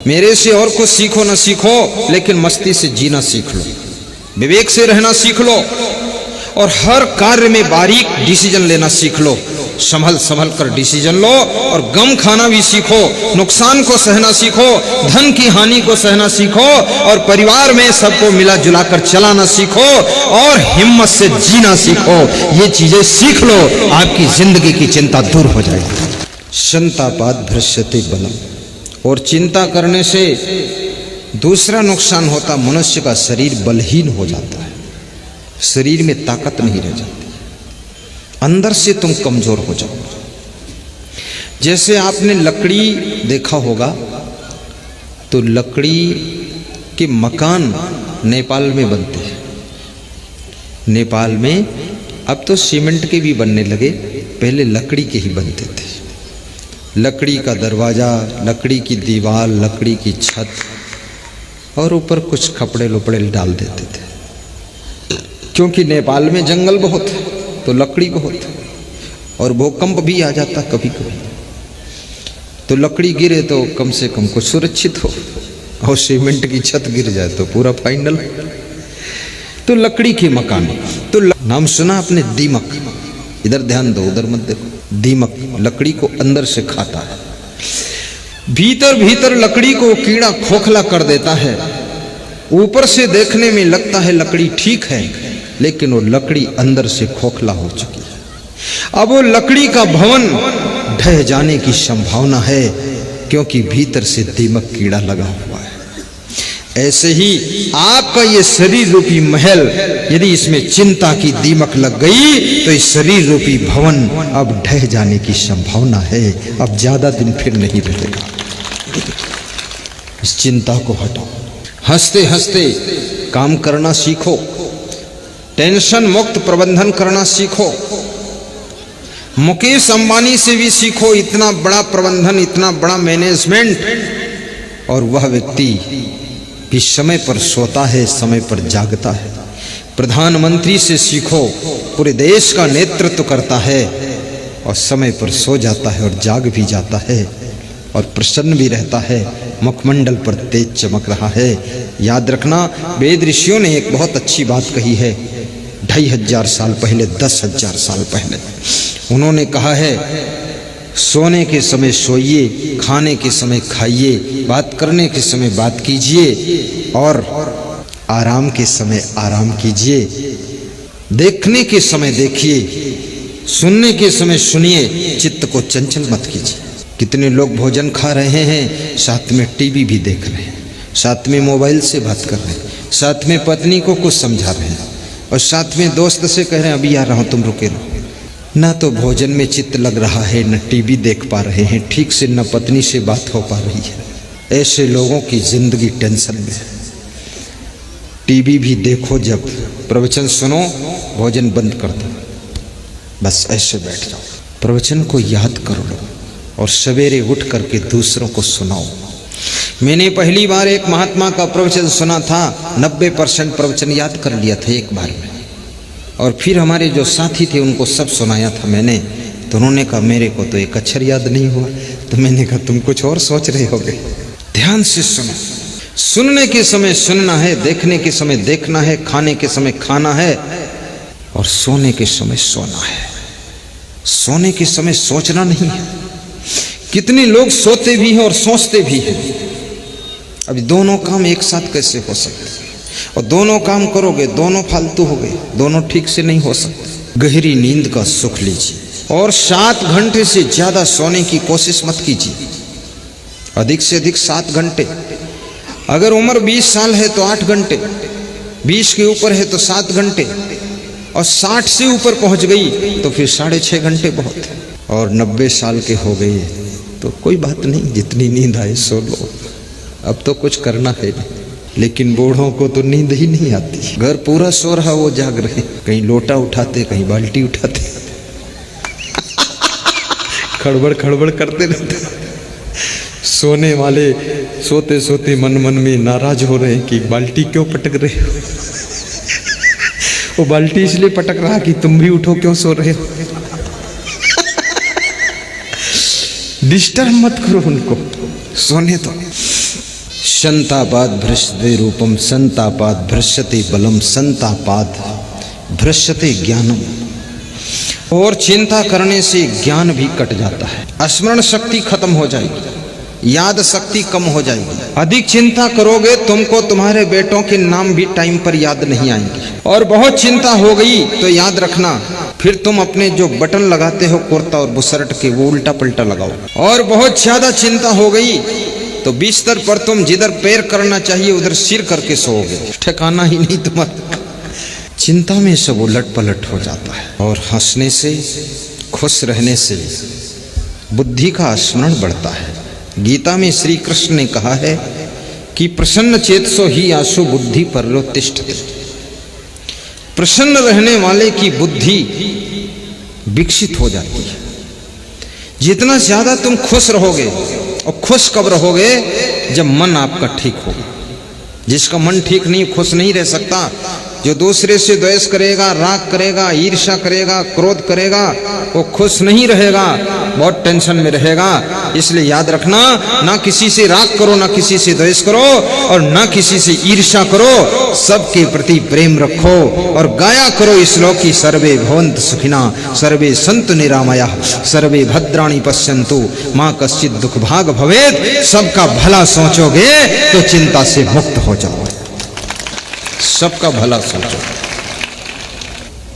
मेरे से और कुछ सीखो न सीखो, लेकिन मस्ती से जीना सीख लो, विवेक से रहना सीख लो और हर कार्य में बारीक डिसीजन लेना सीख लो। संभल संभल कर डिसीजन लो और गम खाना भी सीखो, नुकसान को सहना सीखो, धन की हानि को सहना सीखो और परिवार में सबको मिला जुला कर चलाना सीखो और हिम्मत से जीना सीखो। ये चीजें सीख लो, आपकी जिंदगी की चिंता दूर हो जाएगी। संतापाद भ्रश्यते बलम, और चिंता करने से दूसरा नुकसान होता, मनुष्य का शरीर बलहीन हो जाता है, शरीर में ताकत नहीं रह जाती, अंदर से तुम कमजोर हो जाओ। जैसे आपने लकड़ी देखा होगा तो लकड़ी के मकान नेपाल में बनते हैं। नेपाल में अब तो सीमेंट के भी बनने लगे, पहले लकड़ी के ही बनते थे। लकड़ी का दरवाजा, लकड़ी की दीवार, लकड़ी की छत और ऊपर कुछ कपड़े लुपड़े डाल देते थे, क्योंकि नेपाल में जंगल बहुत है तो लकड़ी बहुत है और भूकंप भी आ जाता कभी कभी, तो लकड़ी गिरे तो कम से कम कुछ सुरक्षित हो, और सीमेंट की छत गिर जाए तो पूरा फाइनल। तो लकड़ी के मकान। तो नाम सुना आपने दीमक, इधर ध्यान दो उधर मत देखो। दीमक लकड़ी को अंदर से खाता है, भीतर भीतर लकड़ी को कीड़ा खोखला कर देता है। ऊपर से देखने में लगता है लकड़ी ठीक है, लेकिन वो लकड़ी अंदर से खोखला हो चुकी है। अब वो लकड़ी का भवन ढह जाने की संभावना है, क्योंकि भीतर से दीमक कीड़ा लगा हुआ है। ऐसे ही आपका ये शरीर रूपी महल, यदि इसमें चिंता की दीमक लग गई तो इस शरीर रूपी भवन अब ढह जाने की संभावना है, अब ज्यादा दिन फिर नहीं रहेगा। इस चिंता को हटाओ, हंसते हंसते काम करना सीखो, टेंशन मुक्त प्रबंधन करना सीखो। मुकेश अंबानी से भी सीखो, इतना बड़ा प्रबंधन, इतना बड़ा मैनेजमेंट, और वह व्यक्ति कि समय पर सोता है, समय पर जागता है। प्रधानमंत्री से सीखो, पूरे देश का नेतृत्व करता है और समय पर सो जाता है और जाग भी जाता है और प्रसन्न भी रहता है, मुखमंडल पर तेज चमक रहा है। याद रखना, वेद ऋषियों ने एक बहुत अच्छी बात कही है 2500 साल पहले, 10,000 साल पहले। उन्होंने कहा है, सोने के समय सोइए, खाने के समय खाइए, बात करने के समय बात कीजिए और आराम के समय आराम कीजिए। देखने के समय देखिए, सुनने के समय सुनिए, चित्त को चंचल मत कीजिए। कितने लोग भोजन खा रहे हैं, साथ में टीवी भी देख रहे हैं, साथ में मोबाइल से बात कर रहे हैं, साथ में पत्नी को कुछ समझा रहे हैं और साथ में दोस्त से कह रहे हैं अभी आ रहा हूं तुम रुके रहो। ना तो भोजन में चित्त लग रहा है, न टीवी देख पा रहे हैं ठीक से, न पत्नी से बात हो पा रही है। ऐसे लोगों की जिंदगी टेंशन में है। टीवी भी देखो, जब प्रवचन सुनो भोजन बंद कर दो, बस ऐसे बैठ जाओ, प्रवचन को याद करो लो और सवेरे उठ करके दूसरों को सुनाओ। मैंने पहली बार एक महात्मा का प्रवचन सुना था, 90% प्रवचन याद कर लिया था एक बार में, और फिर हमारे जो साथी थे उनको सब सुनाया था मैंने। तो उन्होंने कहा मेरे को तो एक अक्षर याद नहीं हुआ। तो मैंने कहा तुम कुछ और सोच रहे होगे। ध्यान से सुनो, सुनने के समय सुनना है, देखने के समय देखना है, खाने के समय खाना है और सोने के समय सोना है। सोने के समय सोचना नहीं है। कितने लोग सोते भी हैं और सोचते भी हैं। अभी दोनों काम एक साथ कैसे हो सकते हैं? और दोनों काम करोगे दोनों फालतू हो गए, दोनों ठीक से नहीं हो सकते। गहरी नींद का सुख लीजिए और 7 घंटे से ज्यादा सोने की कोशिश मत कीजिए, अधिक से अधिक 7 घंटे। अगर उम्र 20 साल है तो 8 घंटे, 20 के ऊपर है तो 7 घंटे, और 60 से ऊपर पहुंच गई तो फिर 6.5 घंटे बहुत है, और 90 साल के हो गए तो कोई बात नहीं, जितनी नींद आए सो लो, अब तो कुछ करना है नहीं। लेकिन बूढ़ों को तो नींद ही नहीं आती, घर पूरा सो रहा वो जाग रहे, कहीं लोटा उठाते कहीं बाल्टी उठाते खड़बड़ खड़बड़ करते रहते। सोने वाले सोते सोते मन मन में नाराज हो रहे हैं कि बाल्टी क्यों पटक रहे हो। वो बाल्टी इसलिए पटक रहा कि तुम भी उठो, क्यों सो रहे हो। डिस्टर्ब मत करो उनको, सोने दो। संतापाद भ्रश्यते रूपम संतापाद भ्रश्यते बलम संतापाद भ्रश्यते ज्ञानम। और चिंता करने से ज्ञान भी कट जाता है, स्मरण शक्ति खत्म हो जाएगी, याद शक्ति कम हो जाएगी। अधिक चिंता करोगे तुमको तुम्हारे बेटों के नाम भी टाइम पर याद नहीं आएंगे। और बहुत चिंता हो गई तो याद रखना, फिर तुम अपने जो बटन लगाते हो कुर्ता और बुशर्ट के वो उल्टा पलटा लगाओ। और बहुत ज्यादा चिंता हो गई तो बिस्तर पर तुम जिधर पैर करना चाहिए उधर सिर करके सोओगे, ठिकाना ही नहीं तुम्हारा। चिंता में सब उलट पलट हो जाता है। और हंसने से, खुश रहने से बुद्धि का स्मरण बढ़ता है। गीता में श्री कृष्ण ने कहा है कि प्रसन्न चेतसो ही आशु बुद्धि परलोत्तिष्ठते। प्रसन्न रहने वाले की बुद्धि विकसित हो जाती है। जितना ज्यादा तुम खुश रहोगे, और खुश कब रहोगे? जब मन आपका ठीक होगा। जिसका मन ठीक नहीं, खुश नहीं रह सकता। जो दूसरे से द्वेष करेगा, राग करेगा, ईर्ष्या करेगा, क्रोध करेगा, वो खुश नहीं रहेगा, बहुत टेंशन में रहेगा। इसलिए याद रखना, ना किसी से राग करो, ना किसी से द्वेष करो, और ना किसी से ईर्ष्या करो। सबके प्रति प्रेम रखो और गाया करो इस श्लोक की, सर्वे भवन्तु सुखिना सर्वे सन्तु निरामयाः सर्वे भद्राणि पश्यन्तु मां कश्चित् दुख भाग भवेत्। सबका भला सोचोगे तो चिंता से मुक्त हो जाओगे। सबका भला सोचो।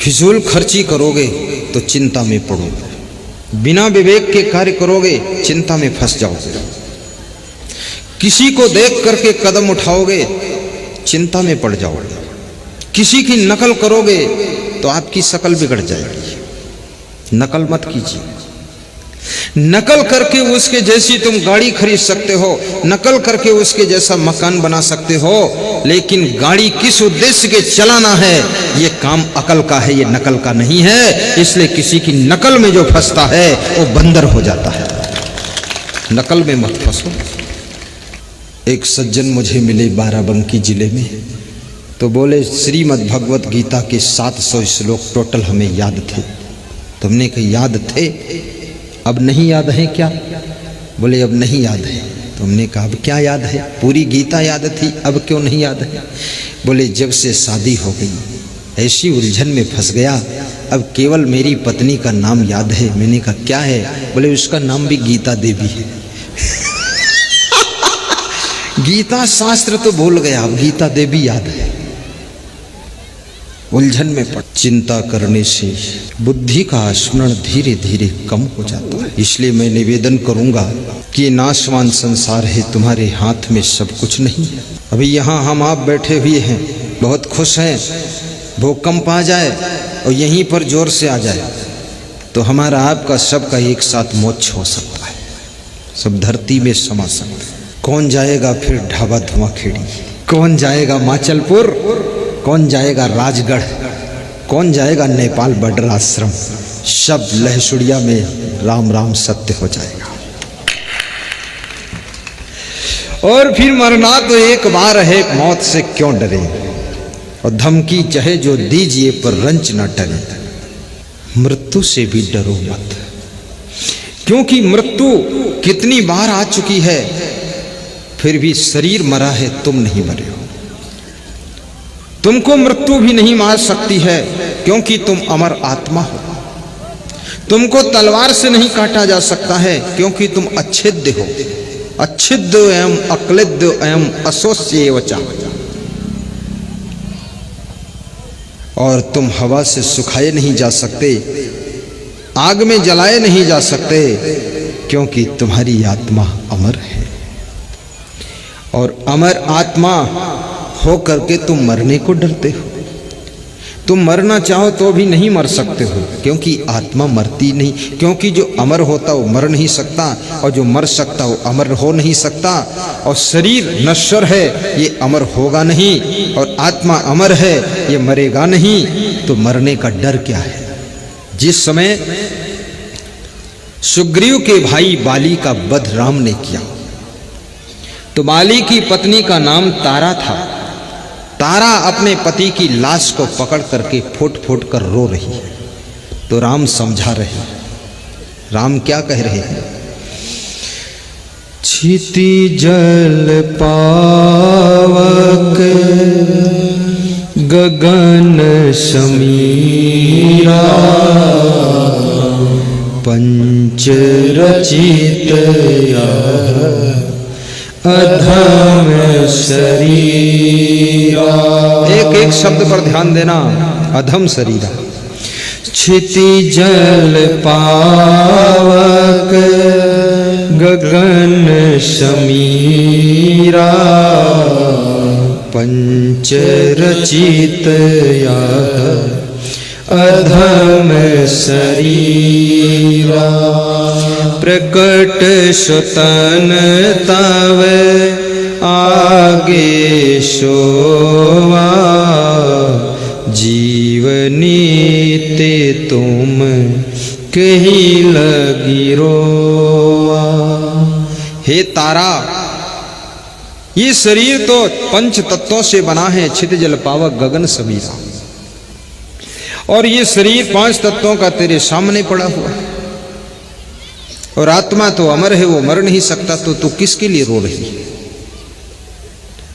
फिजूल खर्ची करोगे तो चिंता में पड़ोगे। बिना विवेक के कार्य करोगे चिंता में फंस जाओगे। किसी को देख करके कदम उठाओगे चिंता में पड़ जाओगे। किसी की नकल करोगे तो आपकी शकल बिगड़ जाएगी। नकल मत कीजिए। नकल करके उसके जैसी तुम गाड़ी खरीद सकते हो, नकल करके उसके जैसा मकान बना सकते हो, लेकिन गाड़ी किस उद्देश्य के चलाना है ये काम अकल का है, ये नकल का नहीं है। इसलिए किसी की नकल में जो फंसता है वो बंदर हो जाता है। नकल में मत फंसो। एक सज्जन मुझे मिले बाराबंकी जिले में, तो बोले श्रीमद् भगवत गीता के 700 श्लोक टोटल हमें याद थे। तुमने कहा याद थे, अब नहीं याद है क्या? बोले अब नहीं याद है। तुमने कहा अब क्या याद है? पूरी गीता याद थी, अब क्यों नहीं याद है? बोले जब से शादी हो गई ऐसी उलझन में फंस गया, अब केवल मेरी पत्नी का नाम याद है। मैंने कहा क्या है? बोले उसका नाम भी गीता देवी है। गीता शास्त्र तो भूल गया, अब गीता देवी याद है। उलझन में पड़। चिंता करने से बुद्धि का स्मरण धीरे धीरे कम हो जाता है। इसलिए मैं निवेदन करूंगा कि नाशवान संसार है, तुम्हारे हाथ में सब कुछ नहीं है। अभी यहाँ हम आप बैठे हुए हैं, बहुत खुश हैं। भूकंप आ जाए और यहीं पर जोर से आ जाए तो हमारा आपका सबका एक साथ मोक्ष हो सकता है, सब धरती में समा सकता है। कौन जाएगा फिर ढाबा धुआंखेड़ी? कौन जाएगा माचलपुर? कौन जाएगा राजगढ़? कौन जाएगा नेपाल बॉर्डर आश्रम? सब लहसुड़िया में राम राम सत्य हो जाएगा। और फिर मरना तो एक बार है, मौत से क्यों डरे? और धमकी चाहे जो दीजिए पर रंच न टरे। मृत्यु से भी डरो मत, क्योंकि मृत्यु कितनी बार आ चुकी है, फिर भी शरीर मरा है, तुम नहीं मरे हो। तुमको मृत्यु भी नहीं मार सकती है, क्योंकि तुम अमर आत्मा हो। तुमको तलवार से नहीं काटा जा सकता है, क्योंकि तुम अच्छेद्य हो। अच्छिद्य एवं अक्लिद्य एवं अशोष्य वचा। और तुम हवा से सुखाए नहीं जा सकते, आग में जलाए नहीं जा सकते, क्योंकि तुम्हारी आत्मा अमर है। और अमर आत्मा हो करके तुम मरने को डरते हो। तुम मरना चाहो तो भी नहीं मर सकते हो, क्योंकि आत्मा मरती नहीं। क्योंकि जो अमर होता वो मर नहीं सकता, और जो मर सकता वो अमर हो नहीं सकता। और शरीर नश्वर है, ये अमर होगा नहीं, और आत्मा अमर है, ये मरेगा नहीं। तो मरने का डर क्या है? जिस समय सुग्रीव के भाई बाली का वध राम ने किया, तो बाली की पत्नी का नाम तारा था। तारा अपने पति की लाश को पकड़ करके फुट फुट कर रो रही है। तो राम समझा रहे हैं। राम क्या कह रहे हैं क्षिति जल पावक गगन समीरा पंच रचित अधम शरीरा। एक एक शब्द पर ध्यान देना, अधम शरीरा। क्षिति जल पावक गगन समीरा पंच रचित अधम शरीरा। प्रकट सुतन तव आगे सोवा जीवनी ते तुम कही लगी रोवा। हे तारा, ये शरीर तो पंच तत्वों से बना है, क्षित जल पावक गगन समीरा, और ये शरीर पांच तत्वों का तेरे सामने पड़ा हुआ है, और आत्मा तो अमर है, वो मर नहीं सकता, तो तू किसके लिए रो रही है?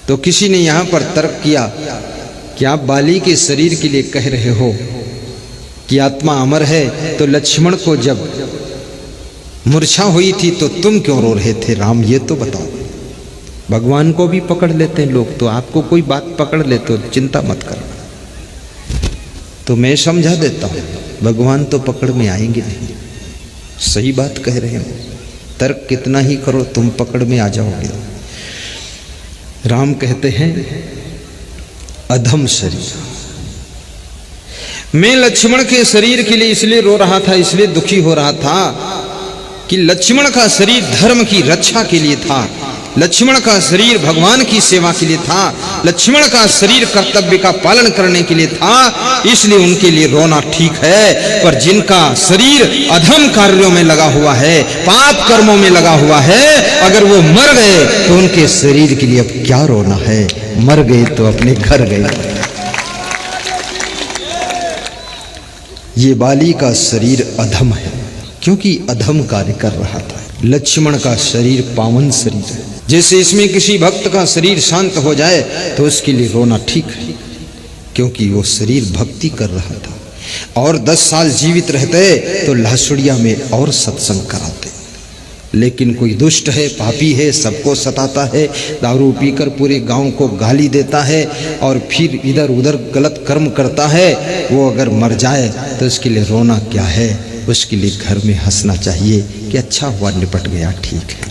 तो किसी ने यहां पर तर्क किया कि आप बाली के शरीर के लिए कह रहे हो कि आत्मा अमर है, तो लक्ष्मण को जब मूर्छा हुई थी तो तुम क्यों रो रहे थे? राम, ये तो बताओ। भगवान को भी पकड़ लेते हैं लोग, तो आपको कोई बात पकड़ ले तो चिंता मत करना। तो मैं समझा देता हूं, भगवान तो पकड़ में आएंगे नहीं। सही बात कह रहे हो, तर्क कितना ही करो तुम पकड़ में आ जाओगे। राम कहते हैं अधम शरीर। मैं लक्ष्मण के शरीर के लिए इसलिए रो रहा था, इसलिए दुखी हो रहा था कि लक्ष्मण का शरीर धर्म की रक्षा के लिए था, लक्ष्मण का शरीर भगवान की सेवा के लिए था, लक्ष्मण का शरीर कर्तव्य का पालन करने के लिए था, इसलिए उनके लिए रोना ठीक है। पर जिनका शरीर अधम कार्यों में लगा हुआ है, पाप कर्मों में लगा हुआ है, अगर वो मर गए तो उनके शरीर के लिए अब क्या रोना है? मर गए तो अपने घर गए। ये बाली का शरीर अधम है, क्योंकि अधम कार्य कर रहा था। लक्ष्मण का शरीर पावन शरीर है। जैसे इसमें किसी भक्त का शरीर शांत हो जाए तो उसके लिए रोना ठीक है, क्योंकि वो शरीर भक्ति कर रहा था। और 10 साल जीवित रहते तो लासुड़िया में और सत्संग कराते। लेकिन कोई दुष्ट है, पापी है, सबको सताता है, दारू पीकर पूरे गांव को गाली देता है और फिर इधर उधर गलत कर्म करता है, वो अगर मर जाए तो उसके लिए रोना क्या है? उसके लिए घर में हंसना चाहिए कि अच्छा हुआ, निपट गया, ठीक है।